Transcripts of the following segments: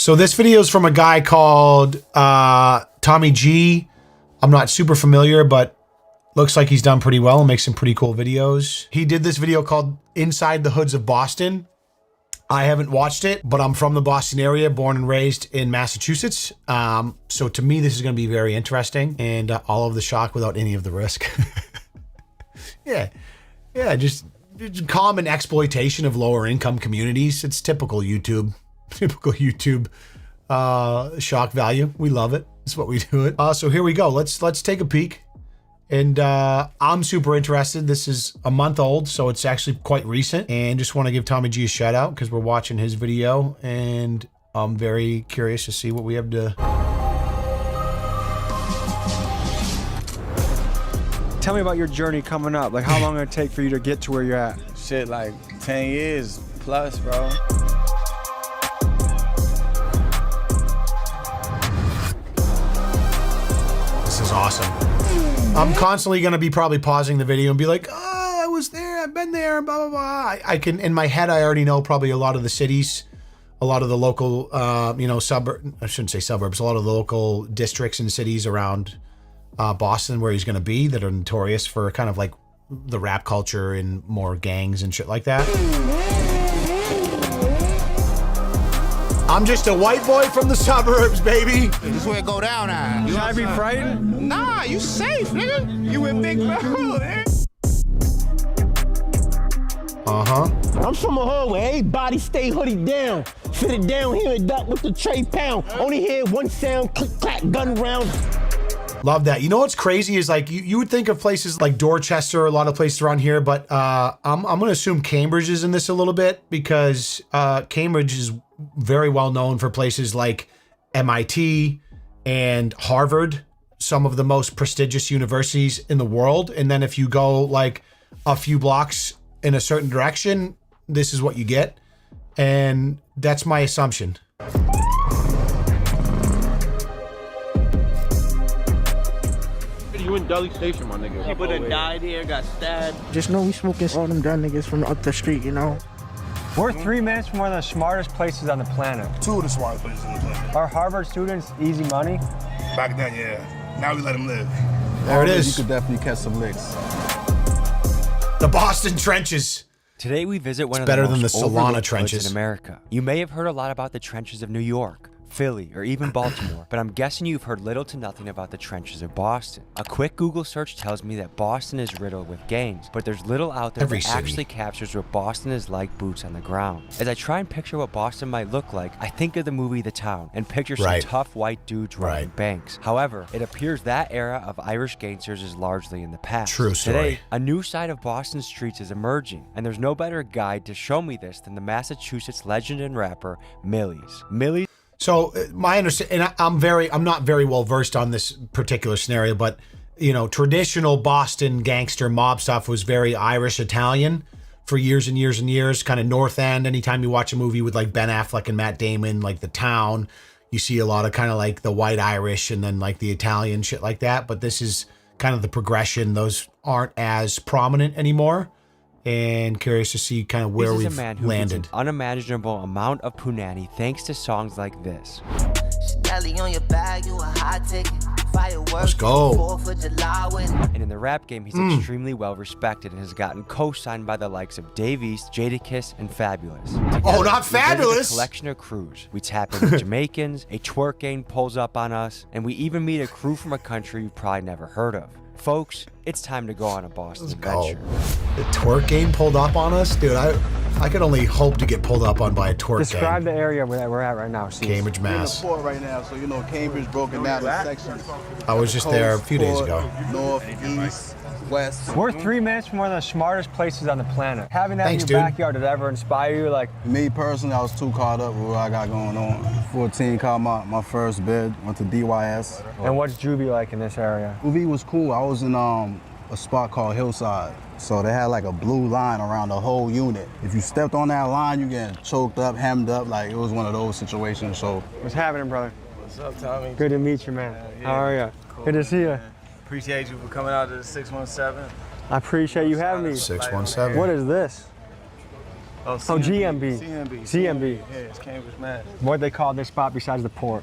So this video is from a guy called Tommy G. I'm not super familiar, but looks like he's done pretty well and makes some pretty cool videos. He did this video called Inside the Hoods of Boston. I haven't watched it, but I'm from the Boston area, born and raised in Massachusetts. So to me, this is going to be very interesting and all of the shock without any of the risk. Yeah, just common exploitation of lower income communities. It's typical YouTube shock value. We love it. That's what we do it. So here we go. Let's take a peek. And I'm super interested. This is a month old, so it's actually quite recent. And just want to give Tommy G a shout out because we're watching his video, and I'm very curious to see what we have to. Tell me about your journey coming up. Like, how long did it take for you to get to where you're at? Shit, like 10 years plus, bro. This is awesome. I'm constantly going to be probably pausing the video and be like, oh, I was there, I've been there, blah, blah, blah. I can, in my head, I already know probably a lot of the cities, a lot of the local, suburb, I shouldn't say suburbs, a lot of the local districts and cities around Boston where he's going to be that are notorious for kind of like the rap culture and more gangs and shit like that. I'm just a white boy from the suburbs, baby. This is where it go down now. You gotta be frightened? Nah, you safe, nigga. You with Big Bro, man. I'm from a hood where everybody stay hoodie down. Fitted down here and duck with the tray pound. Only hear one sound, click, clack, gun round. Love that. You know what's crazy is like you would think of places like Dorchester, a lot of places around here, but I'm going to assume Cambridge is in this a little bit because Cambridge is very well known for places like MIT and Harvard, some of the most prestigious universities in the world. And then if you go like a few blocks in a certain direction, this is what you get. And that's my assumption. You in Deli Station, my nigga. People that died here, got stabbed. Just know we smoking all them dumb niggas from up the street, you know? We're 3 minutes from one of the smartest places on the planet. 2 of the smartest places on the planet. Are Harvard students easy money? Back then, yeah. Now we let them live. There it is. You could definitely catch some licks. The Boston trenches. Today we visit one of better the than most the Solana overlooked trenches hoods in America. You may have heard a lot about the trenches of New York, Philly, or even Baltimore, but I'm guessing you've heard little to nothing about the trenches of Boston. A quick Google search tells me that Boston is riddled with gangs, but there's little out there that actually captures what Boston is like boots on the ground. As I try and picture what Boston might look like, I think of the movie The Town and picture some tough white dudes robbing banks. However, it appears that era of Irish gangsters is largely in the past. True story. Today, a new side of Boston streets is emerging, and there's no better guide to show me this than the Massachusetts legend and rapper Millie's. So my understanding, and I'm not very well versed on this particular scenario, but you know, traditional Boston gangster mob stuff was very Irish Italian for years and years and years. Kind of North End. Anytime you watch a movie with like Ben Affleck and Matt Damon, like The Town, you see a lot of kind of like the white Irish and then like the Italian shit like that. But this is kind of the progression. Those aren't as prominent anymore. And curious to see kind of where we've landed. This is an unimaginable amount of punani thanks to songs like this. On your bag, you a high ticket. Let's go. And in the rap game, he's extremely well respected and has gotten co-signed by the likes of Dave East, Jadakiss, and Fabulous. Together, not Fabulous! A collection of crews. We tap into Jamaicans, a twerk gang pulls up on us, and we even meet a crew from a country you've probably never heard of. Folks, it's time to go on a Boston adventure. The twerk game pulled up on us? Dude, I could only hope to get pulled up on by a twerk game. Describe the area where we're at right now. Cambridge, Mass. We're in the port right now, so you know Cambridge broken down in sections. I was just there a few days ago. North, east, west. We're 3 minutes from one of the smartest places on the planet. Having that in your backyard, did it ever inspire you? Like me personally, I was too caught up with what I got going on. 14 caught my first bid, went to DYS. And what's juvie like in this area? Juvie was cool. I was in a spot called Hillside. So they had like a blue line around the whole unit. If you stepped on that line, you get choked up, hemmed up. Like it was one of those situations. So what's happening, brother? What's up, Tommy? Good to meet you, man. How are you? Cool. Good to see you. Appreciate you for coming out to the 617. I appreciate you having me. 617. What is this? Oh, GMB. CMB. Yeah, it's Cambridge, man. What they call this spot besides the port?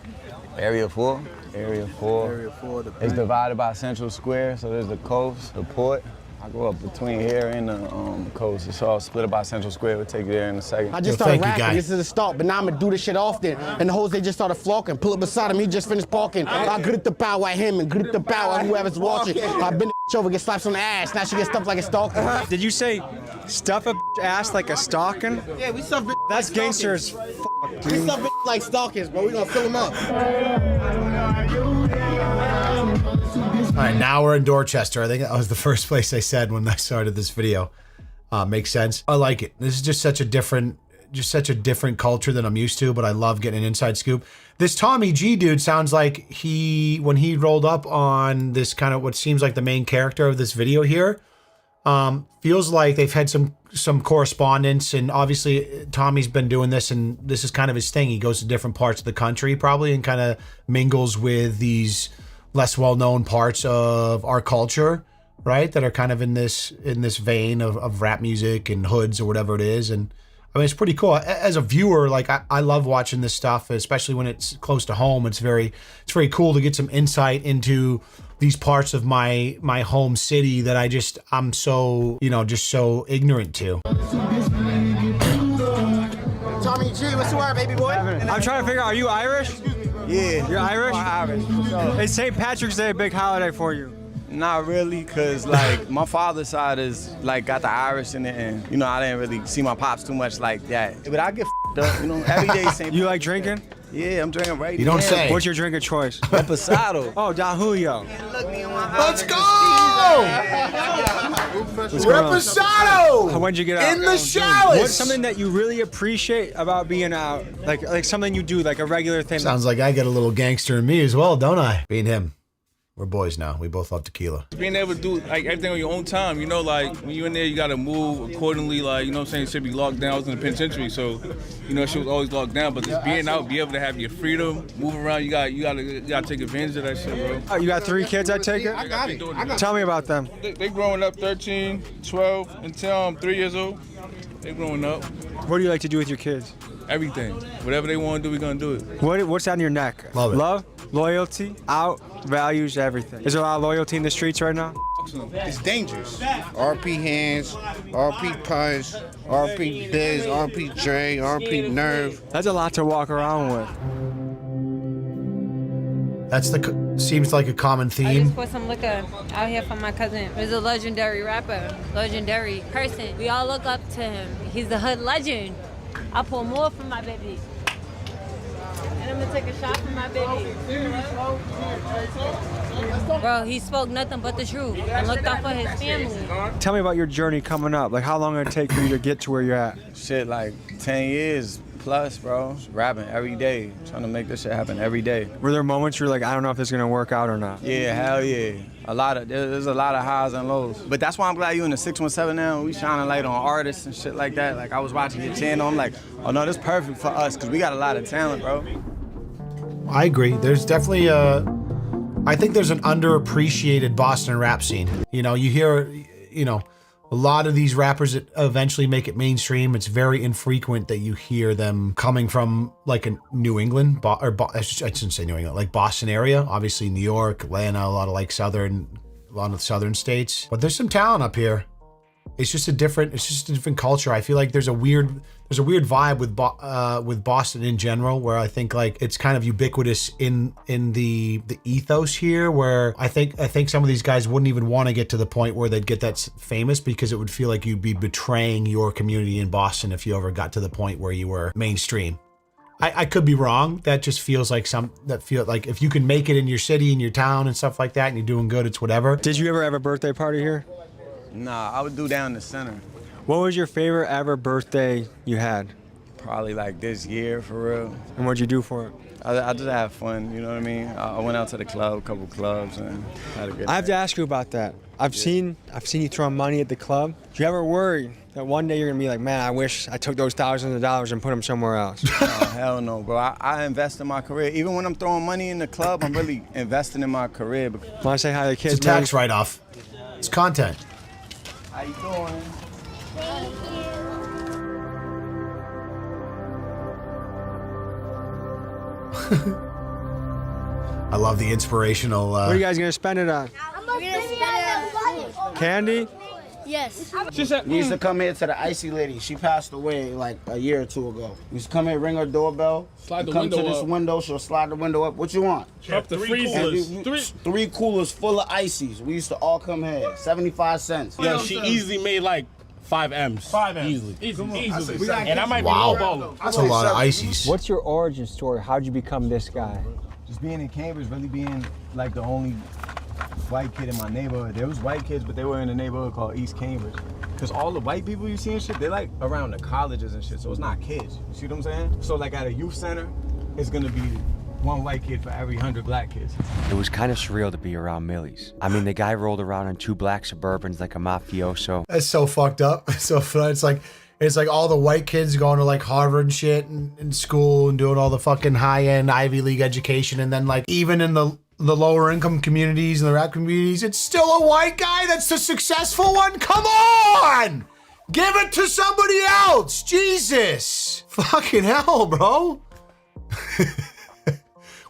Area 4. Area 4. Area 4. It's divided by Central Square, so there's the coast, the port. I go up between here and the coast. It's all split up by Central Square. We'll take you there in a second. I just started rapping. This is the start, but now I'm gonna do this shit often. And the hoes, they just started flocking. Pull up beside him, he just finished parking. I grip the bow at him and grip the bow at whoever's watching. I bend the over, get slaps on the ass. Now she get stuffed like a stalking. Did you say stuff a ass like a stalking? Yeah, we stuff That's gangster as fuck, dude. We stuff like stalkers, bro. We gonna fill them up. All right, now we're in Dorchester. I think that was the first place I said when I started this video. Makes sense. I like it. This is just such a different culture than I'm used to, but I love getting an inside scoop. This Tommy G dude sounds like when he rolled up on this kind of what seems like the main character of this video here, feels like they've had some correspondence, and obviously Tommy's been doing this, and this is kind of his thing. He goes to different parts of the country probably and kind of mingles with these less well-known parts of our culture, right? That are kind of in this vein of rap music and hoods or whatever it is. And I mean, it's pretty cool. As a viewer, like I love watching this stuff, especially when it's close to home. It's very cool to get some insight into these parts of my home city that I'm so, just so ignorant to. Tommy G, what's the word, baby boy? I'm trying to figure out, are you Irish? Yeah. You're Irish? I'm Irish. Is St. Patrick's Day a big holiday for you? Not really, cause like my father's side is like got the Irish in it, and I didn't really see my pops too much like that. But I get f***ed up, every day St. You like drinking? Yeah, I'm drinking right now. You don't say. What's your drink of choice? Reposado. Oh, Don Julio. Let's go! Reposado! When'd you get out? In the showers! What's something that you really appreciate about being out? Like something you do, like a regular thing? Sounds like I get a little gangster in me as well, don't I? Me and him. We're boys now. We both love tequila. Being able to do like everything on your own time, like when you're in there, you gotta move accordingly. Like what I'm saying, it should be locked down. I was in the penitentiary, so shit was always locked down. But just being out, be able to have your freedom, move around, you gotta take advantage of that shit, bro. You got 3 kids, I take it? I got it. Tell me about them. They growing up 13, 12, until I'm 3 years old. They growing up. What do you like to do with your kids? Everything. Whatever they want to do, we gonna do it. What's on your neck? Love it. Love, loyalty, out, values, everything. Is there a lot of loyalty in the streets right now? It's dangerous. RP Hands, RP Punch, RP Biz, RP Dre, RP Nerve. That's a lot to walk around with. That's seems like a common I theme. just put some liquor out here for my cousin. He's a legendary rapper, legendary person. We all look up to him. He's the hood legend. I pour more for my baby. And I'm gonna take a shot for my baby. Bro, he spoke nothing but the truth and looked out for his family. Tell me about your journey coming up. Like, how long did it take for you to get to where you're at? Shit, like 10 years plus, bro. Rapping every day, trying to make this shit happen every day. Were there moments you're like, I don't know if this is gonna work out or not? Yeah, hell yeah. There's a lot of highs and lows. But that's why I'm glad you in the 617 now. We shining a light on artists and shit like that. Like I was watching your channel, I'm like, oh no, this is perfect for us, cause we got a lot of talent, bro. I agree. There's definitely I think there's an underappreciated Boston rap scene. You hear, a lot of these rappers that eventually make it mainstream. It's very infrequent that you hear them coming from like a New England, I shouldn't say New England, like Boston area. Obviously New York, Atlanta, a lot of southern states. But there's some talent up here. It's just a different culture. I feel like there's a weird vibe with Boston in general, where I think like it's kind of ubiquitous in the ethos here, where I think some of these guys wouldn't even want to get to the point where they'd get that famous, because it would feel like you'd be betraying your community in Boston if you ever got to the point where you were mainstream. I could be wrong. That just feels like if you can make it in your city, in your town and stuff like that, and you're doing good, it's whatever. Did you ever have a birthday party here? Nah, I would do down the center. What was your favorite ever birthday you had? Probably like this year, for real. And what'd you do for it? I just had fun, you know what I mean? I went out to the club, a couple clubs, and had a good I have to ask you about that. I've seen you throwing money at the club. Do you ever worry that one day you're gonna be like, man, I wish I took those thousands of dollars and put them somewhere else? Oh, hell no, bro. I invest in my career. Even when I'm throwing money in the club, I'm really investing in my career. Want to say hi to the kids? It's a tax write-off. It's content. How you doing? I love the inspirational. What are you guys gonna spend it on? Candy? Yes. We used to come here to the icy lady. She passed away like a year or two ago. We used to come here, ring her doorbell. Slide the come window to this up. window, she'll slide the window up. What you want? Up the freezers. Three coolers full of ices. We used to all come here. 75 cents. Yeah, she easily made like 5 M's. 5 M's. Easily. And I might be lowballing. That's a lot of ices. What's your origin story? How'd you become this guy? Just being in Cambridge, really being like the only white kid in my neighborhood. There was white kids, but they were in a neighborhood called East Cambridge. Cause all the white people you see and shit, they like around the colleges and shit, so it's not kids. You see what I'm saying? So like at a youth center, it's gonna be one white kid for every 100 black kids. It was kind of surreal to be around Millie's. I mean, the guy rolled around in 2 black Suburbans like a mafioso. That's so fucked up. So it's like all the white kids going to like Harvard and shit and school and doing all the fucking high-end Ivy League education, and then like even in the lower income communities and the rap communities, it's still a white guy that's the successful one? Come on! Give it to somebody else! Jesus! Fucking hell, bro.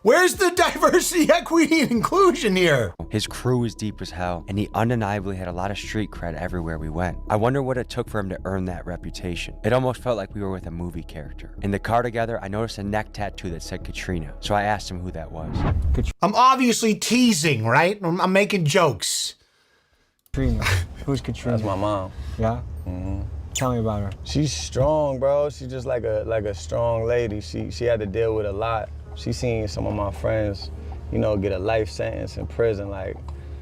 Where's the diversity, equity, and inclusion here? His crew was deep as hell, and he undeniably had a lot of street cred everywhere we went. I wonder what it took for him to earn that reputation. It almost felt like we were with a movie character. In the car together, I noticed a neck tattoo that said Katrina, so I asked him who that was. I'm obviously teasing, right? I'm making jokes. Katrina. Who's Katrina? That's my mom. Yeah? Tell me about her. She's strong, bro. She's just like a strong lady. She had to deal with a lot. She seen some of my friends, you know, get a life sentence in prison. Like,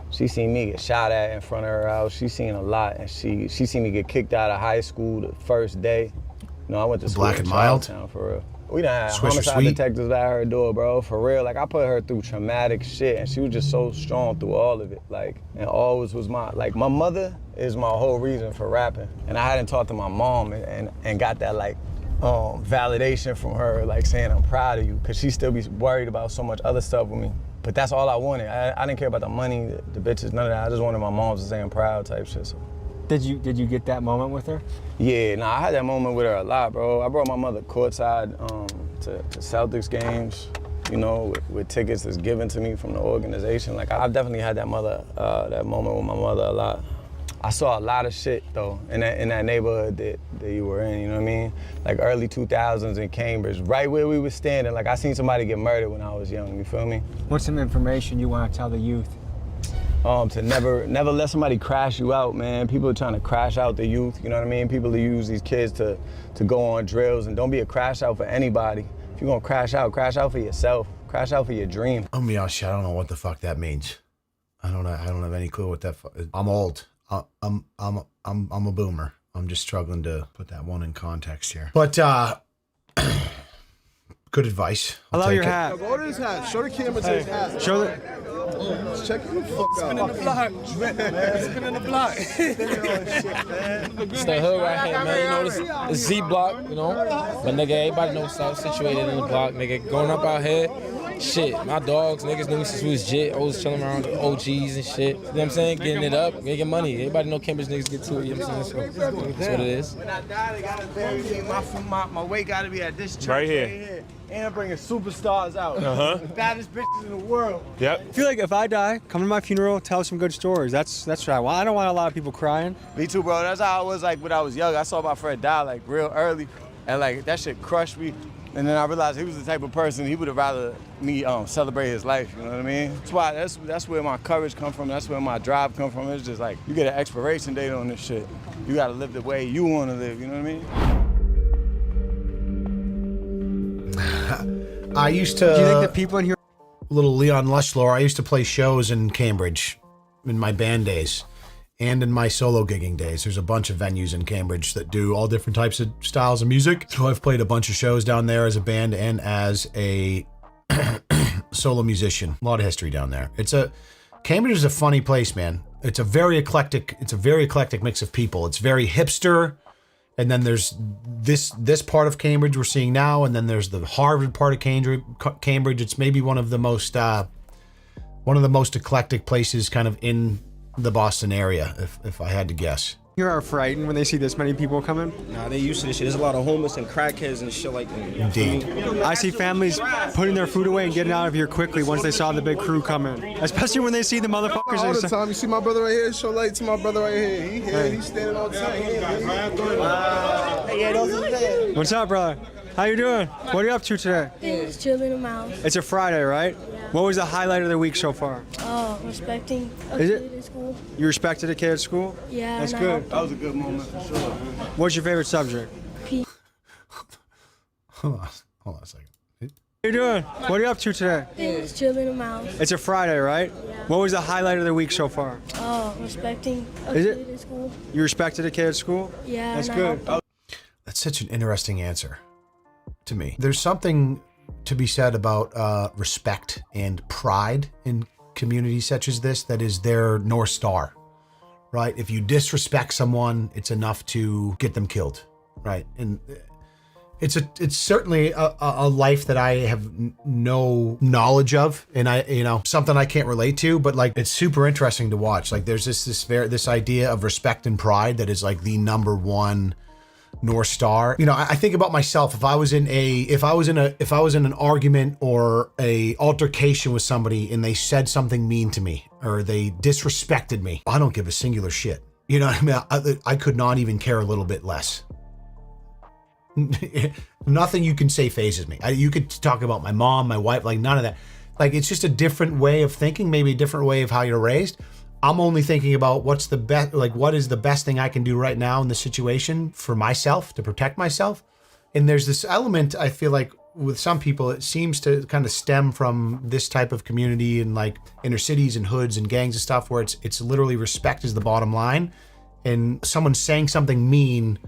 she seen me get shot at in front of her house. She seen a lot, and she seen me get kicked out of high school the first day. You know, I went to school Black in and mild? Charlestown, for real. We done had Swish or homicide sweet? detectives at her door, bro, for real. Like, I put her through traumatic shit, and she was just so strong through all of it. Like, and always was my mother is my whole reason for rapping. And I hadn't talked to my mom and got that, like, validation from her, like saying I'm proud of you, because she still be worried about so much other stuff with me. But that's all I wanted. I didn't care about the money, the bitches, none of that. I just wanted my mom to say I'm proud type shit. So. Did you get that moment with her? Yeah, I had that moment with her a lot, bro. I brought my mother courtside to Celtics games, you know, with tickets that's given to me from the organization. Like, I've definitely had that moment with my mother a lot. I saw a lot of shit though in that neighborhood that you were in, you know what I mean? Like early 2000s in Cambridge, right where we were standing. Like, I seen somebody get murdered when I was young, you feel me? What's some information you want to tell the youth? To never let somebody crash you out, man. People are trying to crash out the youth, you know what I mean? People use these kids to go on drills, and don't be a crash out for anybody. If you're gonna crash out for yourself. Crash out for your dream. I'm gonna be honest, I don't know what the fuck that means. I don't have any clue what that I'm old. I'm a boomer. I'm just struggling to put that one in context here. But good advice. I love your hat. Go to his hat. Show the camera to his hat. Show the. Check the fuck out. Spinning the block. Spinning the block. It's the hood right here, man. You know, this Z block, you know. But nigga, everybody knows South situated in the block, nigga. Growing up out here, shit, my dogs, niggas knew me since we was jit. Always chilling around with OGs and shit. You know what I'm saying? Getting it up, making money. Everybody know Cambridge niggas get to it, you know what I'm saying? So that's what it is. When I die, they gotta bury me. My weight gotta be at this church Right here. And I'm bringing superstars out. Uh-huh. The baddest bitches in the world. Yep. I feel like if I die, come to my funeral, tell some good stories. That's what I want. I don't want a lot of people crying. Me too, bro. That's how I was like when I was young. I saw my friend die like real early, and like that shit crushed me. And then I realized he was the type of person he would have rather me celebrate his life. You know what I mean? That's why that's where my courage come from. That's where my drive come from. It's just like you get an expiration date on this shit. You gotta live the way you want to live. You know what I mean? I used to. Do you think the people in here? Little Leon Lush lore. I used to play shows in Cambridge in my band days and in my solo gigging days. There's a bunch of venues in Cambridge that do all different types of styles of music. So I've played a bunch of shows down there as a band and as a solo musician. A lot of history down there. Cambridge is a funny place, man. It's a very eclectic mix of people. It's very hipster. And then there's this part of Cambridge we're seeing now, and then there's the Harvard part of Cambridge. It's maybe one of the most eclectic places kind of in the Boston area, if I had to guess. You are frightened when they see this many people coming? Nah, they used to this shit. There's a lot of homeless and crackheads and shit like that. Indeed. I see families putting their food away and getting out of here quickly once they saw the big crew come in. Especially when they see the motherfuckers. All the time. You see my brother right here? Show light to my brother right here. He here. He's standing all the time. What's up, brother? How you doing? What are you up to today? Just chilling in my house. It's a Friday, right? Yeah. What was the highlight of the week so far? Respecting a Is kid it? in school. You respected a kid at school? Yeah. That's and I good. helped That was a good moment for sure. What's your favorite subject? Hold on a second. What are you doing? What are you up to today? Just chilling in my house. It's a Friday, right? Yeah. What was the highlight of the week so far? Respecting a Is kid it? in school. You respected a kid at school? Yeah. That's and I good. helped That's such an interesting answer to me. There's something to be said about respect and pride in communities such as this that is their North Star, right? If you disrespect someone, it's enough to get them killed, right? And it's certainly a life that I have no knowledge of, and something I can't relate to, but like it's super interesting to watch. Like there's this idea of respect and pride that is like the number one North Star. I think about myself. If I was in an argument or a altercation with somebody and they said something mean to me or they disrespected me, I don't give a singular shit. You know what I mean? I could not even care a little bit less. Nothing you can say phases me. You could talk about my mom, my wife, like none of that. Like it's just a different way of thinking, maybe a different way of how you're raised. I'm only thinking about what's the best, like what is the best thing I can do right now in this situation for myself, to protect myself. And there's this element, I feel like with some people, it seems to kind of stem from this type of community and like inner cities and hoods and gangs and stuff where it's literally respect is the bottom line. And someone saying something mean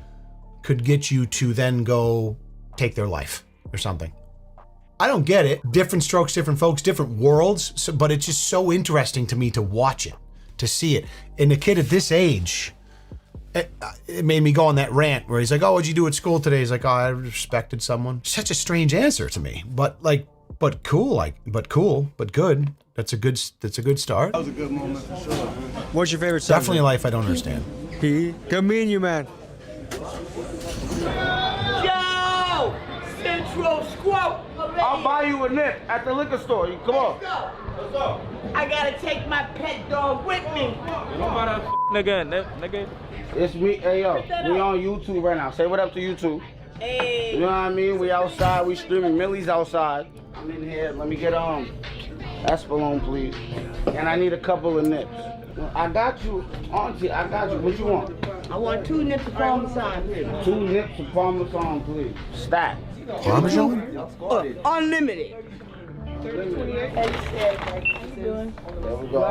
could get you to then go take their life or something. I don't get it. Different strokes, different folks, different worlds. But it's just so interesting to me to watch it, to see it. And a kid at this age, it made me go on that rant where he's like, "Oh, what'd you do at school today?" He's like, "Oh, I respected someone." Such a strange answer to me, but cool, but good. That's a good start. That was a good moment for sure. What's your favorite subject? Definitely a life I don't understand. Good meeting you, man. Yo! Central Squat! I'll buy you a nip at the liquor store. Come on. Let's go. I gotta take my pet dog with me. Nigga. It's me. Hey, yo. We on YouTube right now. Say what up to YouTube. Hey. You know what I mean? We outside. We streaming. Millie's outside. I'm in here. Let me get Espelon, please. And I need a couple of nips. I got you, Auntie. I got you. What you want? I want 2 nips of Parmesan, please. 2 nips of Parmesan, please. Stack. Parmesan? Unlimited. There we go.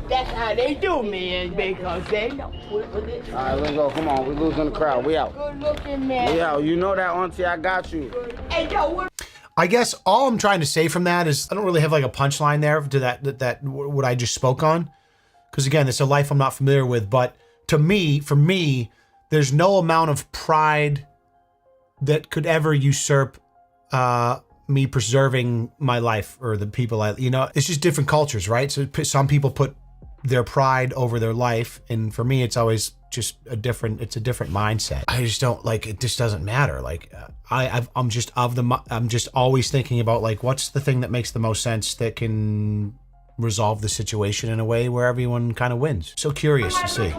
That's how they do me, because they know. All right, let's go. Come on. We're losing the crowd. We out. Good looking man. We out. You know that, Auntie. I got you. Hey, yo, what? I guess all I'm trying to say from that is I don't really have like a punchline there to that what I just spoke on. Because again, it's a life I'm not familiar with. But for me, there's no amount of pride that could ever usurp me preserving my life or the people it's just different cultures, right? So some people put their pride over their life. And for me, it's always just a different mindset. I just don't it just doesn't matter. Like I'm just always thinking about like, what's the thing that makes the most sense that can resolve the situation in a way where everyone kind of wins. So curious to see.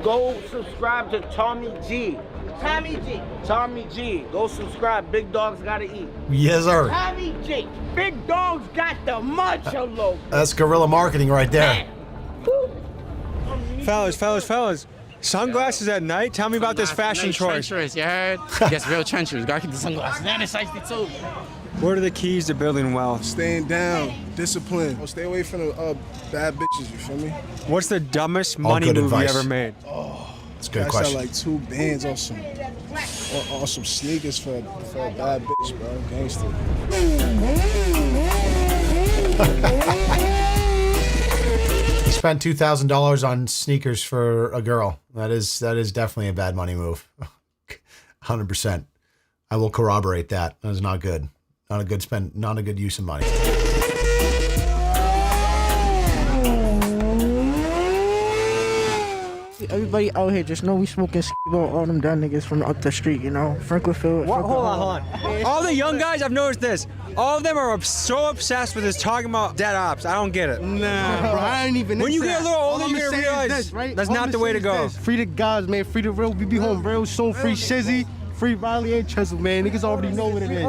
Go subscribe to Tommy G. Tommy G. Go subscribe. Big dogs gotta eat. Yes, sir. Tommy G. Big dogs got the macho logo. That's guerrilla marketing right there. Fellas. Sunglasses at night? Tell me about this fashion choice. Treacherous, you heard? Yes, real treacherous. Gotta keep the sunglasses. And it's icy too. What are the keys to building wealth? Staying down, discipline. Stay away from the bad bitches, you feel me? What's the dumbest money move you ever made? Oh, it's a good I question. Got like 2 bands on some sneakers for a bad bitch, bro. Gangster. Spent $2,000 on sneakers for a girl. That is definitely a bad money move. 100%. I will corroborate that. That is not good. Not a good use of money. Everybody out here just know we smoking about all them dumb niggas from up the street, you know? Franklinfield. What? Hold on. All the young guys, I've noticed this. All of them are so obsessed with this talking about dead ops. I don't get it. Nah, bro, I ain't even. When you get a little older, All you're I'ma gonna say is realize this, right? that's All not I'ma the way say to is go. this. Free the guys, man. Free the real. We be home real soon. Free Shizzy. Free Riley and Chisel, man. Niggas already know what it is.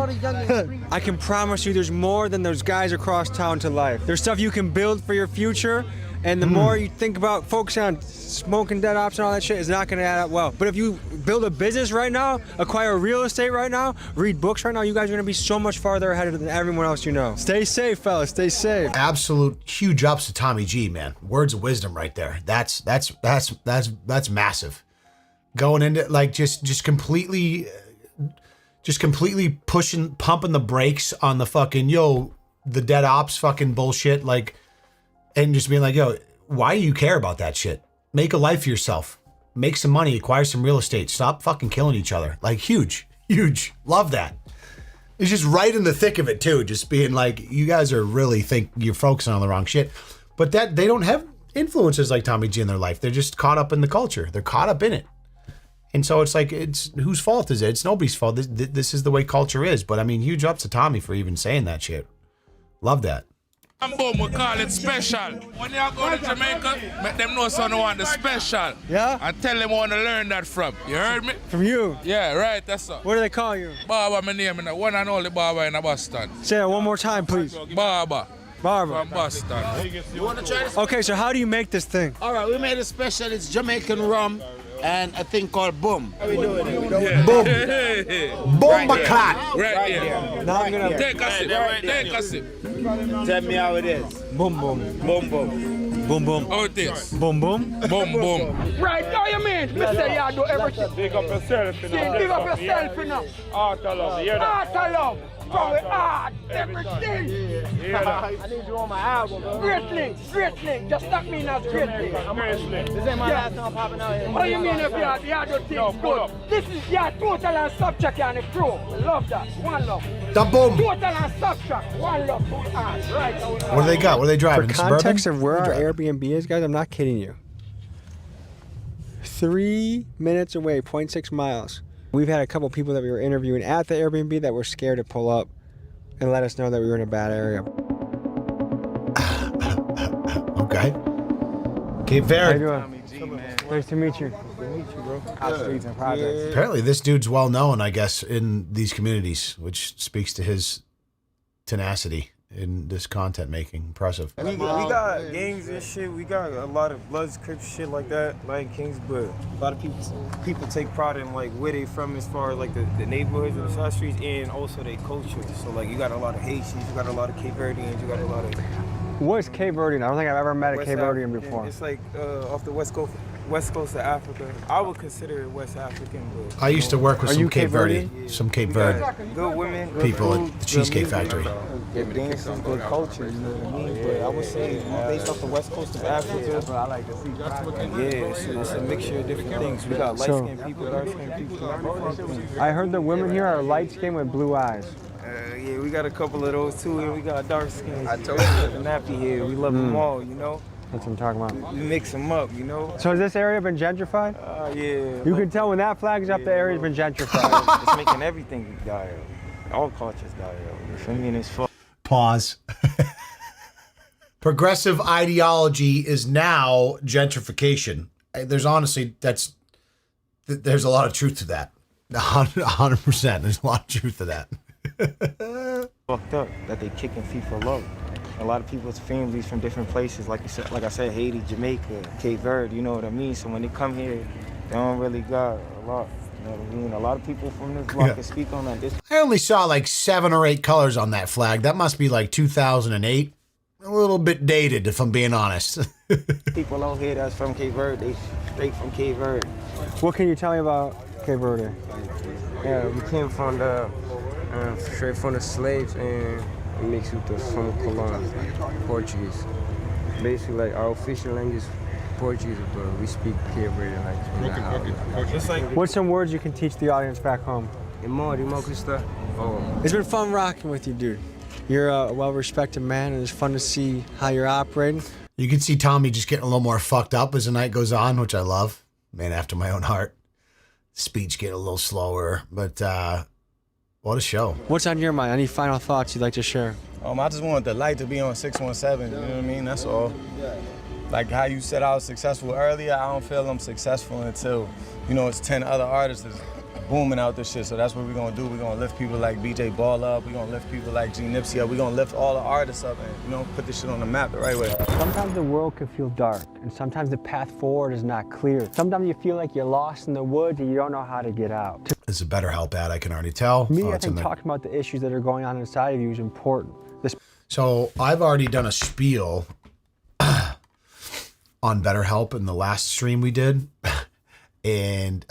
I can promise you there's more than those guys across town to life. There's stuff you can build for your future, and the more you think about focusing on smoking dead ops and all that shit, it's not gonna add up well. But if you build a business right now, acquire real estate right now, read books right now, you guys are gonna be so much farther ahead than everyone else you know. Stay safe, fellas. Stay safe. Absolute huge ups to Tommy G, man. Words of wisdom right there. That's massive. Going into like just completely pumping the brakes on the fucking the dead ops fucking bullshit, like, and just being like, yo, why do you care about that shit? Make a life for yourself. Make some money, acquire some real estate. Stop fucking killing each other. Like, huge. Love that. It's just right in the thick of it too. Just being like, you guys are really think you're focusing on the wrong shit. But that they don't have influences like Tommy G in their life. They're just caught up in the culture. They're caught up in it. And so it's like, it's whose fault is it? It's nobody's fault. This is the way culture is. But I mean, huge ups to Tommy for even saying that shit. Love that. And boom, we call it special. When you go to Jamaica, make them know someone want the special. Yeah? And tell them where to learn that from. You heard me? From you? Yeah, right, that's all. What do they call you? Barber, my name, one and only Barber in Boston. Say that one more time, please. Barber. From Boston. You want to try this? Okay, so how do you make this thing? All right, we made a special. It's Jamaican rum and a thing called boom. How we doing it? Boom. Right Bomba-clat. Right here. Now I'm gonna take a sip. Take a sip. Tell me how it is. Boom, boom. Boom, boom. Boom, boom. How it is? Boom, boom. Boom, boom. Right, now you mean? Mr. You do everything. Big up yourself, you know. Big up yourself, you know. Art of love, you hear that? Art of love. From the art, everything. Yeah. I need you on my album, bro. Great link. Just stop me now, great link. This ain't my last time popping out here. What do you mean if you do things good? This is total and subtract and the crew. Love that. One love. The boom. Total and subtract. One love. Right. What do they got? What are they driving? For context of where our Airbnb is, guys, I'm not kidding you. 3 minutes away, 0.6 miles. We've had a couple people that we were interviewing at the Airbnb that were scared to pull up and let us know that we were in a bad area. Okay. Cape Verde. How you doing? Nice to meet you. Nice to meet you, bro. Streets and projects. Apparently this dude's well known, I guess, in these communities, which speaks to his tenacity in this content making. Impressive. We got gangs and shit. We got a lot of Bloods, Crips, shit like that, Lion Kings. But a lot of people take pride in like where they from, as far as like the neighborhoods and the side streets, and also their culture. So like you got a lot of Haitians, you got a lot of Cape Verdeans, you got a lot of. What's Cape Verdean? I don't think I've ever met a West Cape Verdean African. before. It's like off the west coast of Africa. I would consider it West African. But I used to work with Are some you Cape Verde, Yeah. some Cape We Verde got good women, good people food, at the Cheesecake good music, Factory. good dances, good culture. You know what I mean? But I would say based off the west coast of Africa. I like to see. Yeah, it's a mixture of different things. We got light-skinned people, dark-skinned people. I heard the women here are light skinned with blue eyes. Yeah, we got a couple of those too, and we got dark skins. I told you, the nappy hair. We love them all, you know. That's what I'm talking about. We mix them up, you know. So has this area been gentrified? Yeah. You can tell when that flag's up, the area's been gentrified. It's making everything die out. All cultures die out. You feel me? And it's fun. Pause. Progressive ideology is now gentrification. There's honestly, there's a lot of truth to that. 100%. There's a lot of truth to that. Fucked up that they kicking FIFA low. A lot of people's families from different places, like I said, Haiti, Jamaica, Cape Verde, you know what I mean? So when they come here, they don't really got a lot. You know what I mean? A lot of people from this block can speak on that. I only saw like 7 or 8 colors on that flag. That must be like 2008. A little bit dated, if I'm being honest. People out here that's from Cape Verde, they straight from Cape Verde. What can you tell me about Cape Verde? Yeah, we came from straight from the slaves and mixed with the from Cologne, Portuguese. Basically, like our official language is Portuguese, but we speak Cape Verde like. What's some words you can teach the audience back home? It's been fun rocking with you, dude. You're a well-respected man, and it's fun to see how you're operating. You can see Tommy just getting a little more fucked up as the night goes on, which I love. Man after my own heart. Speech getting a little slower, but what a show. What's on your mind? Any final thoughts you'd like to share? I just wanted the light to be on 617, you know what I mean? That's all. Like how you said I was successful earlier, I don't feel I'm successful until, it's 10 other artists that's booming out this shit. So that's what we're gonna do. We're gonna lift people like BJ Ball up. We're gonna lift people like G Nipsey up. We're gonna lift all the artists up and, put this shit on the map the right way. Sometimes the world can feel dark, and sometimes the path forward is not clear. Sometimes you feel like you're lost in the woods and you don't know how to get out. It's a BetterHelp ad, I can already tell. Me, I think talking about the issues that are going on inside of you is important. So I've already done a spiel on BetterHelp in the last stream we did. And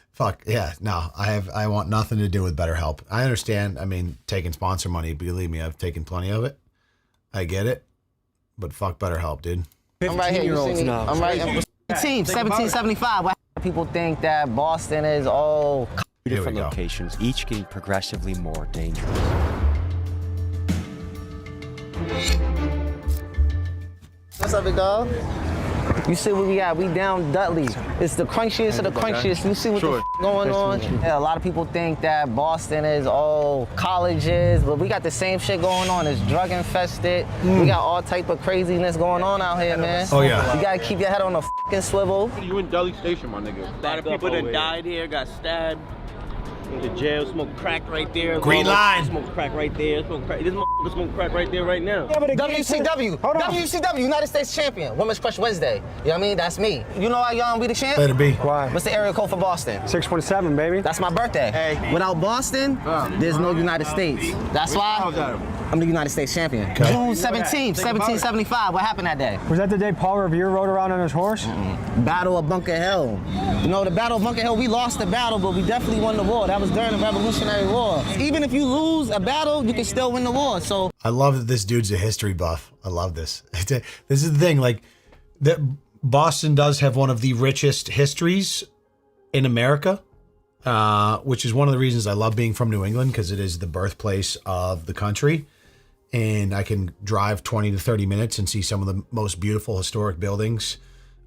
fuck, yeah, no, I want nothing to do with BetterHelp. I understand, taking sponsor money, believe me, I've taken plenty of it. I get it. But fuck BetterHelp, dude. I'm right here, you see me? I'm right here. Team 1775. Why people think that Boston is all different locations, each getting progressively more dangerous. What's up, big dog? You see what we got? We down Dudley. It's the crunchiest of the crunchiest. You see what the going on? Yeah, a lot of people think that Boston is all colleges, but we got the same shit going on. It's drug infested. We got all type of craziness going on out here, man. Oh, yeah. You gotta keep your head on the fucking swivel. You in Dudley Station, my nigga. A lot of people that died here, got stabbed. Went to jail, smoked crack right there. Green line. Smoked crack right there. Smoked crack. This motherfucker smoked crack right there right now. WCW. WCW, United States Champion. Women's Crush Wednesday. You know what I mean? That's me. You know why y'all be the champ? Better be. Why? What's the area code for Boston? 617, baby. That's my birthday. Hey. Without Boston, there's no United States. That's why I'm the United States champion. Okay. June 17th, 1775. What happened that day? Was that the day Paul Revere rode around on his horse? Battle of Bunker Hill. The Battle of Bunker Hill, we lost the battle, but we definitely won the war. That was during the Revolutionary War. Even if you lose a battle, you can still win the war. So I love that this dude's a history buff. I love this. This is the thing, that Boston does have one of the richest histories in America, which is one of the reasons I love being from New England, because it is the birthplace of the country. And I can drive 20 to 30 minutes and see some of the most beautiful historic buildings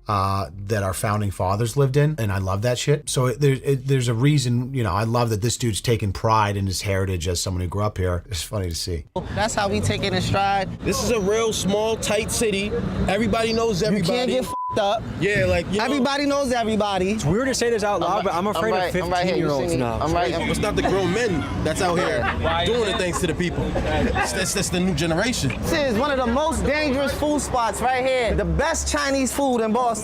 that our founding fathers lived in, and I love that shit. So there's a reason, I love that this dude's taking pride in his heritage as someone who grew up here. It's funny to see. That's how we take it in stride. This is a real small, tight city. Everybody knows everybody. You can't get f***ed up. Yeah, everybody knows everybody. It's weird to say this out loud, but I'm afraid of 15-year-olds now. It's not the grown men that's out here doing the things to the people. That's the new generation. This is one of the most dangerous food spots right here. The best Chinese food in Boston.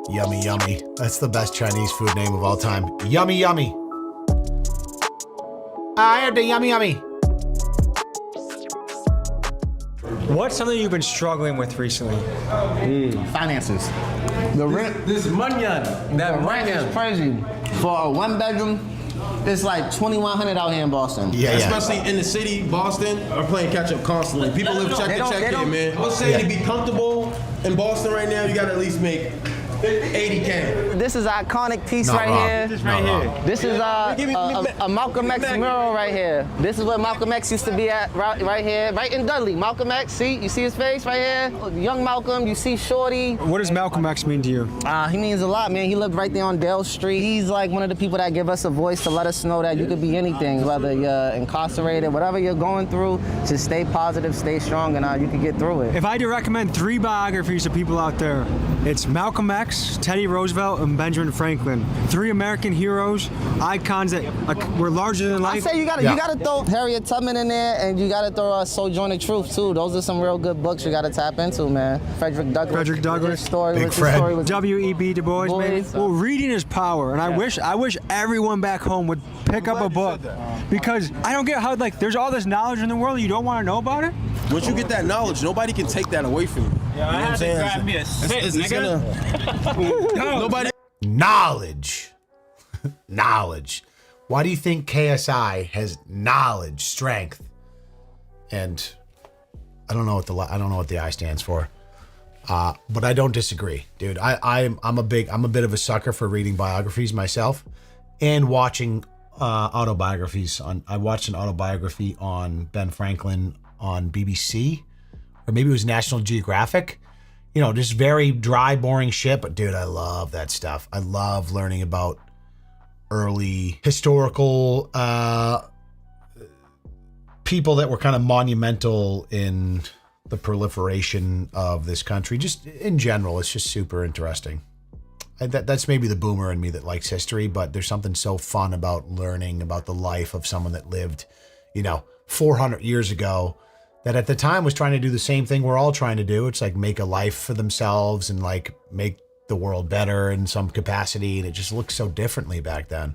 Yummy, yummy. That's the best Chinese food name of all time. Yummy, yummy. I heard the yummy, yummy. What's something you've been struggling with recently? Finances. The rent. This money on That rent is crazy. For a one-bedroom, it's like $2,100 out here in Boston. Yeah. Especially in the city, Boston, are playing catch up constantly. People live check to check here, man. I would say to be comfortable in Boston right now, you gotta at least make 80K. This is an iconic piece Not right wrong. here. This right here. This is a Malcolm X mural right here. This is where Malcolm X used to be at, right here, right in Dudley. Malcolm X, you see his face right here? Young Malcolm, you see Shorty. What does Malcolm X mean to you? He means a lot, man. He lived right there on Dale Street. He's like one of the people that give us a voice to let us know that you could be anything, whether you're incarcerated, whatever you're going through, just stay positive, stay strong, and you can get through it. If I had to recommend 3 biographies to people out there, it's Malcolm X, Teddy Roosevelt, and Benjamin Franklin. 3 American heroes, icons that were larger than life. I say you gotta throw Harriet Tubman in there, and you gotta throw Sojourner Truth too. Those are some real good books you gotta tap into, man. Frederick Douglass. His story was W.E.B. Du Bois, baby. Well, reading is power, and I wish everyone back home would pick up a book, because I don't get how there's all this knowledge in the world, you don't want to know about it. Once you get that knowledge, nobody can take that away from you. You know what I'm saying? Grab me a sit, Nobody. Knowledge. Knowledge. Why do you think KSI has knowledge, strength, and I don't know what the I stands for, but I don't disagree, dude. I'm a bit of a sucker for reading biographies myself, and watching autobiographies. I watched an autobiography on Ben Franklin on BBC, or maybe it was National Geographic, you know, just very dry, boring shit. But dude, I love that stuff. I love learning about early historical people that were kind of monumental in the proliferation of this country. Just in general, it's just super interesting. That's maybe the boomer in me that likes history, but there's something so fun about learning about the life of someone that lived, you know, 400 years ago, that at the time was trying to do the same thing we're all trying to do. It's like make a life for themselves and like make the world better in some capacity. And it just looks so differently back then.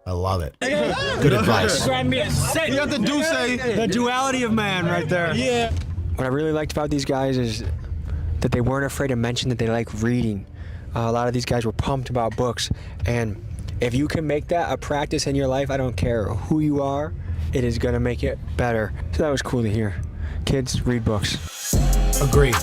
I love it. Good advice. You have to do say the duality of man right there. Yeah. What I really liked about these guys is that they weren't afraid to mention that they like reading. A lot of these guys were pumped about books, and if you can make that a practice in your life, I don't care who you are, it is gonna make it better. So that was cool to hear. Kids, read books. Agree.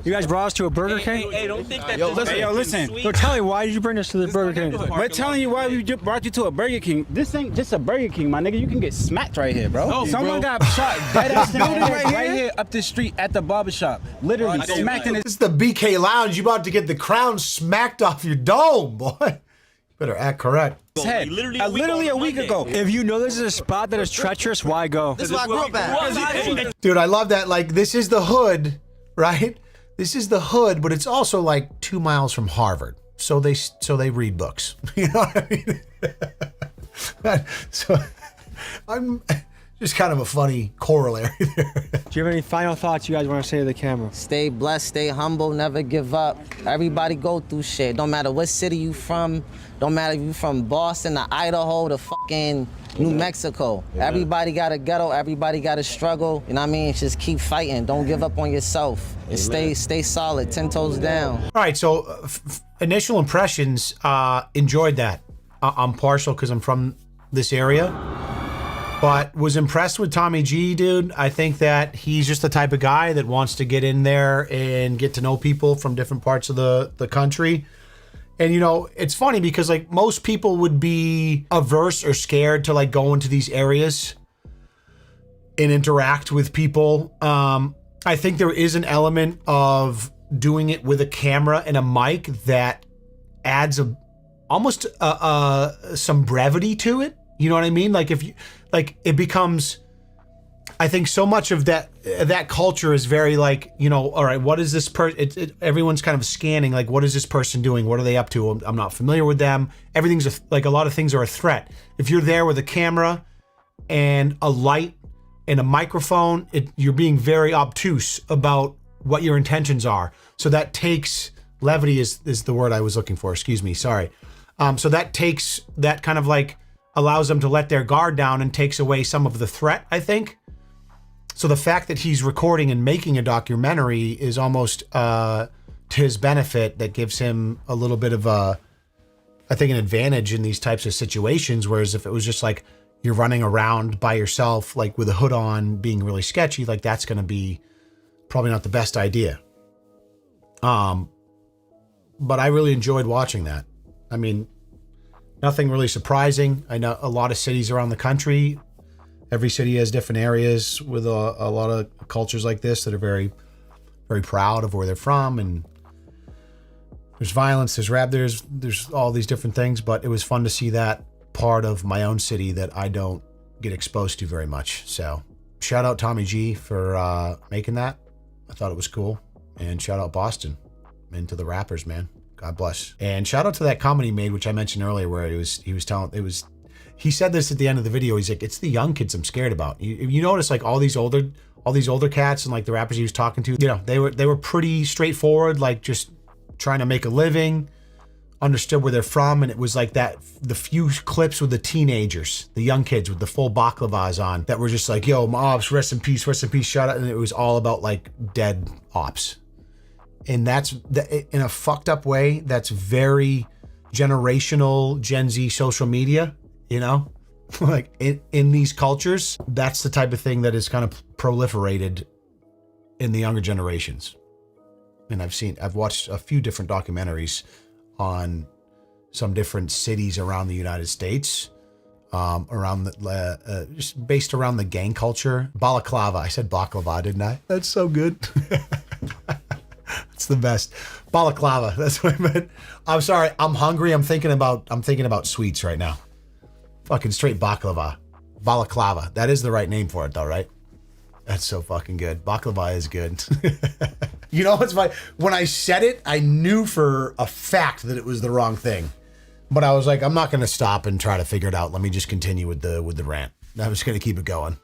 You guys brought us to a Burger King? Hey, don't think that. Yo, listen. So tell me, why did you bring us to the Burger King? We're telling you why we brought you to a Burger King. This ain't just a Burger King, my nigga. You can get smacked right here, bro. No, Someone bro. got shot dead ass right here up the street at the barbershop. Literally smacked in his. This is the BK Lounge. You about to get the crown smacked off your dome, boy. Better act correct. Head. Literally a week ago. If you know this is a spot that is treacherous, why go? This is why I grew up at. Dude, I love that. Like, this is the hood, right? This is the hood, but it's also like 2 miles from Harvard. So they read books. You know what I mean? So I'm just kind of a funny corollary there. Do you have any final thoughts you guys want to say to the camera? Stay blessed, stay humble, never give up. Everybody go through shit. Don't matter what city you from. Don't matter if you from Boston to Idaho to fucking New Mexico. Everybody got a ghetto. Everybody got a struggle. You know what I mean? Just keep fighting. Don't give up on yourself. And stay solid. 10 toes down. All right. So initial impressions, enjoyed that. I'm partial because I'm from this area, but was impressed with Tommy G, dude. I think that he's just the type of guy that wants to get in there and get to know people from different parts of the country. And, you know, it's funny because, like, most people would be averse or scared to, like, go into these areas and interact with people. I think there is an element of doing it with a camera and a mic that adds almost some brevity to it. You know what I mean? Like, if you, like, it becomes, I think so much of that culture is very like, you know, all right, what is this person? Everyone's kind of scanning, like, what is this person doing? What are they up to? I'm not familiar with them. Everything's like a lot of things are a threat. If you're there with a camera and a light and a microphone, you're being very obtuse about what your intentions are. So that takes, levity is the word I was looking for. Excuse me. Sorry. So that takes, that kind of like allows them to let their guard down and takes away some of the threat, I think. So the fact that he's recording and making a documentary is almost to his benefit. That gives him a little bit of I think an advantage in these types of situations. Whereas if it was just like you're running around by yourself, like with a hood on, being really sketchy, like that's going to be probably not the best idea. But I really enjoyed watching that. I mean, nothing really surprising. I know a lot of cities around the country. Every city has different areas with a lot of cultures like this that are very, very proud of where they're from. And there's violence, there's rap, there's all these different things. But it was fun to see that part of my own city that I don't get exposed to very much. So shout out Tommy G for making that. I thought it was cool. And shout out Boston, into the rappers, man. God bless. And shout out to that comment he made, which I mentioned earlier, where he was telling, he said this at the end of the video. He's like, it's the young kids I'm scared about. You notice like all these older cats and like the rappers he was talking to, you know, they were pretty straightforward, like just trying to make a living, understood where they're from. And it was like that, the few clips with the teenagers, the young kids with the full baklavas on that were just like, yo, my ops, rest in peace, shout out. And it was all about like dead ops. And that's in a fucked up way. That's very generational Gen Z social media. You know, like in these cultures, that's the type of thing that is kind of proliferated in the younger generations. And I've watched a few different documentaries on some different cities around the United States, around the just based around the gang culture. Balaclava. I said baklava, didn't I? That's so good. It's the best. Balaclava. That's what I meant. I'm sorry. I'm hungry. I'm thinking about sweets right now. Fucking straight baklava. Balaclava. That is the right name for it though, right? That's so fucking good. Baklava is good. You know what's funny? When I said it, I knew for a fact that it was the wrong thing. But I was like, I'm not gonna stop and try to figure it out. Let me just continue with the rant. I'm just gonna keep it going.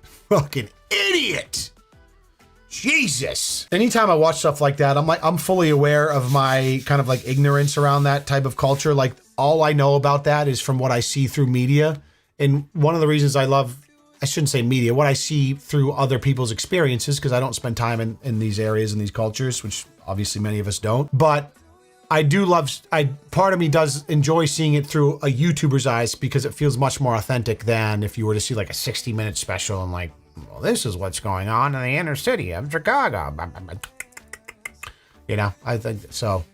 Fucking idiot. Jesus. Anytime I watch stuff like that, I'm fully aware of my kind of like ignorance around that type of culture. Like all I know about that is from what I see through media. And one of the reasons I shouldn't say media, what I see through other people's experiences, because I don't spend time in these areas and these cultures, which obviously many of us don't. But I do part of me does enjoy seeing it through a YouTuber's eyes because it feels much more authentic than if you were to see like a 60-minute special and like, well, this is what's going on in the inner city of Chicago. You know, I think so.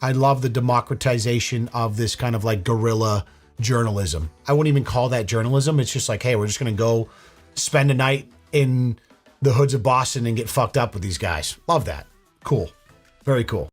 I love the democratization of this kind of like guerrilla journalism. I wouldn't even call that journalism. It's just like, hey, we're just going to go spend a night in the hoods of Boston and get fucked up with these guys. Love that. Cool. Very cool.